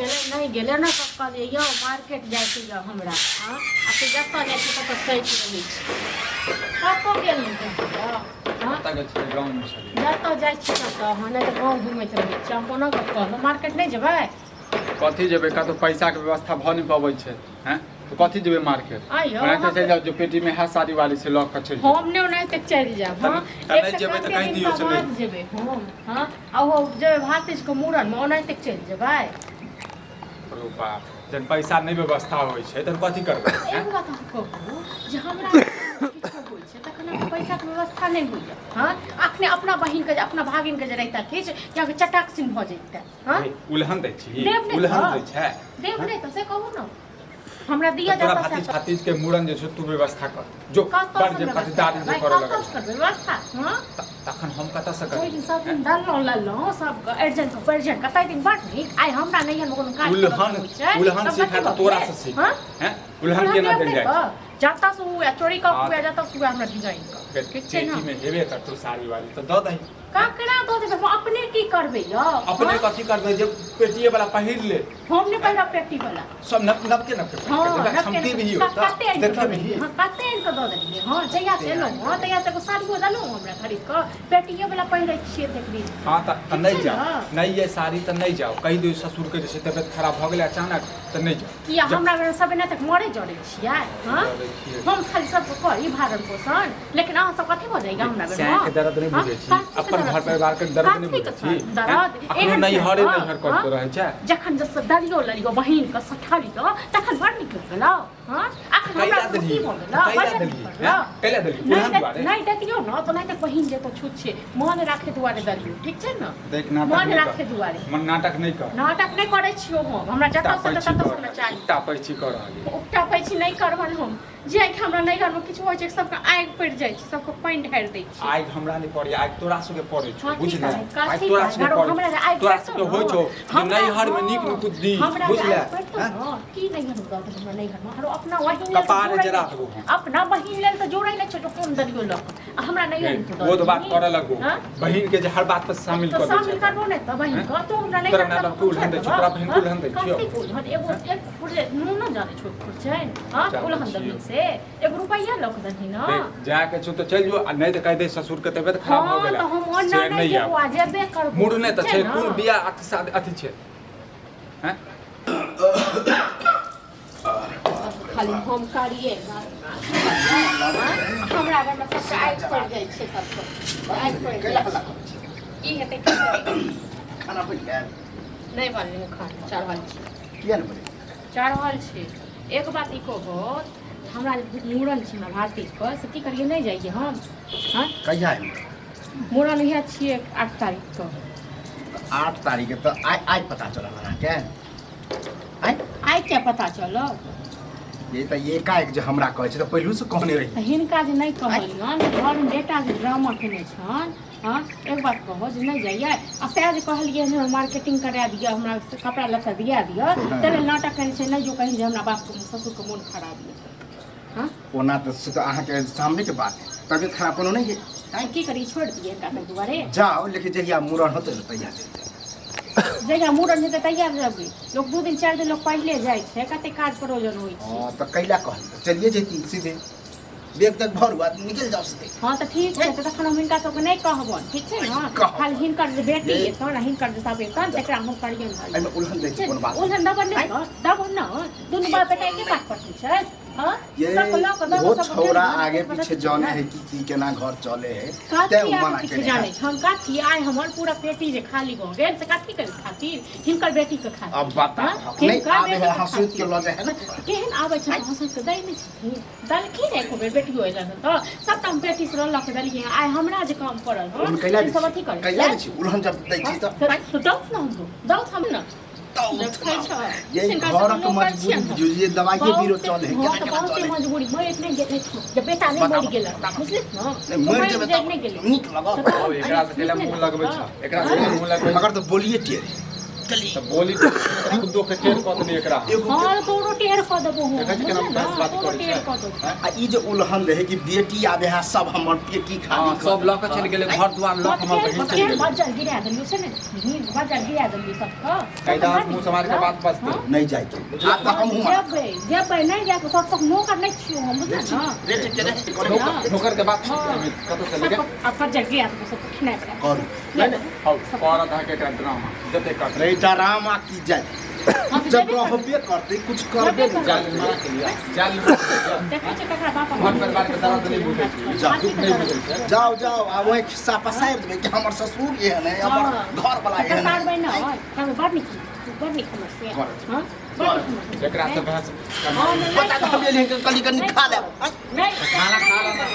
नहीं गेले ना सब कहलिए यौ मार्केट जाय के यौ हमरा हां आ से जत्ता जाय छै तत्ता सैठ रहै छै कतो गेल नहीं हां कता गेल छै गांव में छलिए जत्ता जाय छै तत्ता हां नहीं तो गांव घुमैत रहै छै हम कोना कहब मार्केट नहीं जेबै कथी जेबै का तो पैसा के व्यवस्था भ नहीं पाबै छै हैं तो कथी जेबै मार्केट आइयो ओना चल जाओ जो पेटी में है साड़ी वाली से लॉक कर चल हम ने ओना तक चल जाब हां नहीं जेबै त कहि दियौ से नहीं जेबै हम हां आ हो जेबै भातीज के मूड़न में ओना तक चल जेबै अरे बाप जन पैसा नहीं व्यवस्था होय छै त कथी करबै एक बात हम कहू जे हमरा होय छै तखन पैसा के व्यवस्था नहीं होय हां अखने अपना बहिन के अपना भागिन के जे रहता किछ या के चटाक सिन भ जैते हां उल्हन दै छी उल्हन दै छै देव नहीं तो से कहू ना हमरा दिया जाता है भातीज के मूड़न जे छै तू व्यवस्था कर जो कर जे पतिदारी जे करे लगे कर व्यवस्था हां तखन हम कत से कर कोई सब दिन दल लल्लो सब अर्जेंट पर्जेंट कतै दिन बात नहीं आई हमरा नहीं है कोनो काज उल्हन सिखा त तोरा से सीख हैं उल्हन केना देल जाय जाता सु या चोरी का हुआ जाता सु हमरा डिजाइन का पेटी में हेबे कर तू साड़ी वाली तो द दही काकड़ा द देबे हम अपने की करबे यो अपने कथी करबे जे पेटीए वाला पहिर ले हम ने पहिरा पेटी वाला सब नब के क्षमती भी होता देखे भी हां कते इनको द देलिए हां जया से लो हां तया से को साड़ी दलो हमरा खरीद के पेटीए वाला पहिरै छिए देखबी हां त नहीं जाओ नहीं ये साड़ी त नहीं जाओ कहि दो ससुर के जैसे तबियत खराब भ गेलै अचानक त नहीं जाओ किया हमरा सब ने तक मरे जड़े छियै हां हम खाली सब करी भारण पोषण लेकिन अहाँ सब कथि भ जाइगा हमरा में के दर्द नहीं बुझै छी अपन घर परिवार के दर्द नहीं बुझै छी दर्द एहन नहीं हरे नहीं करतो रहै छै जखन जस दलियो ललियो बहिन के सठारी तो तखन बड़ निक गेलौ हां अखन हमरा खुशी भ गेलौ कैला दली उल्हन दुआरे नहीं देखियो न तो नहीं त बहिन जे तो छूट छै मन राखे दुआरे दलियो ठीक छै न देख नाटक मन राखे दुआरे मन नाटक नहीं कर नाटक नहीं करै छियो हम हमरा जता से तता सुनना चाहिए टापै छी कर रहली टापै छी नहीं करबन हम जे कि हमरा नहीं घर में किछ होय छै सबके आग पड़ जाय छै सबके पानी ढार दै छी आग हमरा नहीं पड़ै आग तोरा सबके पड़ै छै बुझले आग तोरा सबके पड़ै तोरा सबके होय छौ नहीं हर में नीक में कुछ दी बुझले की नहीं हम दत हमरा नहीं घर में हरो अपना वही कपार जरा दबो अपना बहिन लेल त जोड़ै नै छ कोन दलियो ल हमरा नहीं है वो तो बात करे लगो बहिन के जे हर बात पर शामिल कर दे शामिल करबो नै त बहिन का तो हमरा नहीं तोरा ना कुल हंदे छोकरा बहिन कुल हंदे छियो एगो एक पुरे न जाने छोट छोट छै हां कुल हंदे से एक रुपया लख दही न जाके छु तो चल जो नहीं त कह दे ससुर के तबियत खराब हो गेला तो हम नहीं जेबो जेबे करबो मुड़ ने त छै कोन बिया अथि छै हैं खाली हम करिए हमरा घर में सब आग पड़ जाय छै सब आग पड़ गेला की हेतै खाना बन गया नहीं बनले खाना चावल छै किया नहीं बने चावल छै एक बात ई कहबो हमरा मूड़न छै ना भातीज के से की करिए नहीं जाइए हम हां कहिया है मूड़न है छिए 8 तारीख को 8 तारीख के तो आज पता चला हमरा के आई क्या पता चलो ये तो ये का एक जो हमरा कहै छै तो पहलू से कहने रही हिनका जे नहीं कहलियन घर में बेटा के ड्रामा केने छन हां एक बात कहो जे नहीं जाइए आ से जे कहलिए जे मार्केटिंग करा दिया हमरा कपड़ा लत्ता दिया दिया तेरे नाटक करे छै नहीं जो कहि जे हमरा बाप के ससुर के मन खराब है हां ओना तो से तो अहाँ के सामने के बात है तबियत खराब कोनो नहीं है आई की करी छोड़ दिए का दुआरे जाओ लेकिन जहिया मूड़न होते तो तैयार जगह मूड़न हेतै तैयार रहबे लोग 2 दिन 4 दिन लोग पहले जाय छै कते काज प्रयोजन होय छै हां तो कैला कहल चलिए जेती सीधे बेग तक भर हुआ निकल जाओ सीधे हां तो ठीक है तो तखन हम हिनका सब के नहीं कहबन ठीक छै ना खाली हिनकर जे बेटी है तो हिनकर जे सब एतन तकरा हम करियन भाई एमे उल्हन दै छै कोन बात उल्हन दबन नहीं दबन ना दुनु बाप बेटा के बात करती छै हां ये वो छोरा आगे पीछे जाने है कि केना घर चले है ते मना के जाने हम काठी आय हमर पूरा पेटी जे खाली भ गेल से काठी के खातिर हिनकर बेटी के खातिर अब बता नहीं आबे है हंसुत के लगे है ना केहन आबै छै हंसुत के दै नै छथिन दल की रे को बेटी होइला त सबटा बेटी से लख दलिए आय हमरा जे काम पड़ल हो सब अथी कर कैला छी उल्हन जब दै छी तो दौ ना दौ हम ना ये घर के मजबूरी जुजिए दवाई के बीरो चले है केना केना चले मजबूरी मरे नहीं गेले जब बेटा नहीं मर गेल बुझलिस न मर जेबे त नीक लगा एकरा से केला मुंह लगबै छ एकरा से मुंह लगबै मगर तो बोलिए टियर तो बोली खुदो के टेर कत नहीं एकरा हां तोरो टेर क देबो हो देखै छी केना बहस बात करै छै टेर क देबो आ ई जे उलहन रहे कि बेटी आबे है सब हमर पेटी हां खाली सब लऽ के चलि गेलै घर दुआर लऽ के हमर बहिन चलि गेलै बाजार गिरा देलियो से ने बाजार गिरा देलियो सबके कायदा मुंह समाज के बात बसते नहीं जाय के आ त हम जेबै नहीं जाके तब तक नौकर नहीं छियो हम बुझल ना रे के ठोकर के बात कत से लगे अब बाजार गिरा देबो सब खिना पड़ा कर हौ औरत है के एकरा ड्रामा जते कर रे डरामा की जाय जब रहबे करते कुछ करबे नहीं जाल मारा के लिए जाल देखै छ ककरा बाप घर परिवार के दर्द नहीं बुझै छै दुख नहीं बुझै छै जाओ जाओ आ वही खिस्सा पसार देबे कि हमर ससुर एहन है हमर घर वाला एहन सार है बहिन है हम बड़ निक समस्या हां बड़ निक एकरा से बहस हां पता तो हम ले कली कली खा ले नहीं खाना खा ला